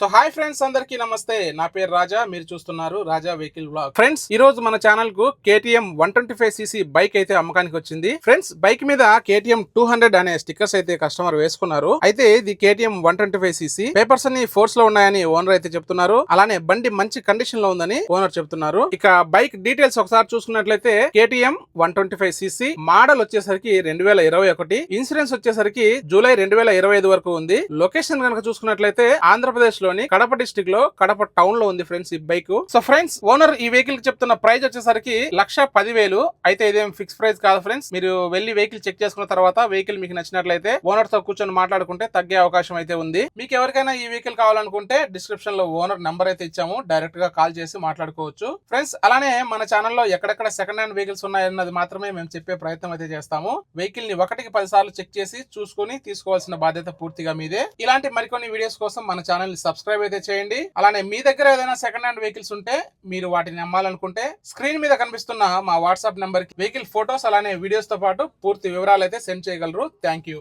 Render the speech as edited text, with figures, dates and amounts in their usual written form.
So hi friends, అందరికీ నమస్తే. నా పేరు రాజా, మీరు చూస్తున్నారు రాజా వెహికల్ బ్లాగ్. ఫ్రెండ్స్, ఈ రోజు మన ఛానల్ కు KTM 125cc బైక్ అయితే అమ్మకానికి వచ్చింది. ఫ్రెండ్స్, బైక్ మీద KTM 200 అనే స్టిక్కర్స్ అయితే కస్టమర్ వేసుకున్నారు. అయితే ఇది KTM 125cc పేపర్స్ అన్ని ఫోర్స్ లో ఉన్నాయని ఓనర్ అయితే చెప్తున్నారు. అలానే బండి మంచి కండిషన్ లో ఉందని ఓనర్ చెప్తున్నారు. ఇక బైక్ డీటెయిల్స్ ఒకసారి చూసుకున్నట్లయితే KTM 125cc మోడల్ వచ్చేసరికి 2021, ఇన్సూరెన్స్ వచ్చేసరికి జూలై 2025 వరకు ఉంది. లొకేషన్ కనుక చూసుకున్నట్లయితే ఆంధ్రప్రదేశ్ లోని కడప డిస్ట్రిక్ట్ లో కడప టౌన్ లో ఉంది ఫ్రెండ్స్ ఈ బైక్. సో ఫ్రెండ్స్, ఓనర్ ఈ వెహికల్ కి చెప్తున్న ప్రైస్ వచ్చేసరికి 1,10,000. అయితే ఇదేం ఫిక్స్ ప్రైస్ కాదు ఫ్రెండ్స్. మీరు వెళ్లి వెహికల్ చెక్ చేసుకున్న తర్వాత వెహికల్ మీకు నచ్చినట్లయితే ఓనర్ తో కూర్చొని మాట్లాడుకుంటే తగ్గే అవకాశం అయితే ఉంది. మీకు ఎవరికైనా ఈ వెహికల్ కావాలనుకుంటే డిస్క్రిప్షన్ లో ఓనర్ నంబర్ అయితే ఇచ్చాము, డైరెక్ట్ గా కాల్ చేసి మాట్లాడుకోవచ్చు ఫ్రెండ్స్. అలానే మన ఛానల్లో ఎక్కడెక్కడ సెకండ్ హ్యాండ్ వెహికల్స్ ఉన్నాయన్నది మాత్రమే మేము చెప్పే ప్రయత్నం అయితే చేస్తాము. వెహికల్ ని 1-10 సార్లు చెక్ చేసి చూసుకుని తీసుకోవాల్సిన బాధ్యత పూర్తిగా మీదే. ఇలాంటి మరికొన్ని వీడియోస్ కోసం మన ఛానల్ ని సబ్స్క్రైబ్ అయితే చేయండి. అలానే మీ దగ్గర ఏదైనా సెకండ్ హ్యాండ్ వెహికల్స్ ఉంటే మీరు వాటిని అమ్మాలనుకుంటే స్క్రీన్ మీద కనిపిస్తున్న మా వాట్సాప్ నెంబర్ కి వెహికల్ ఫోటోస్ అలానే వీడియోస్ తో పాటు పూర్తి వివరాలు అయితే సెండ్ చేయగలరు. Thank you.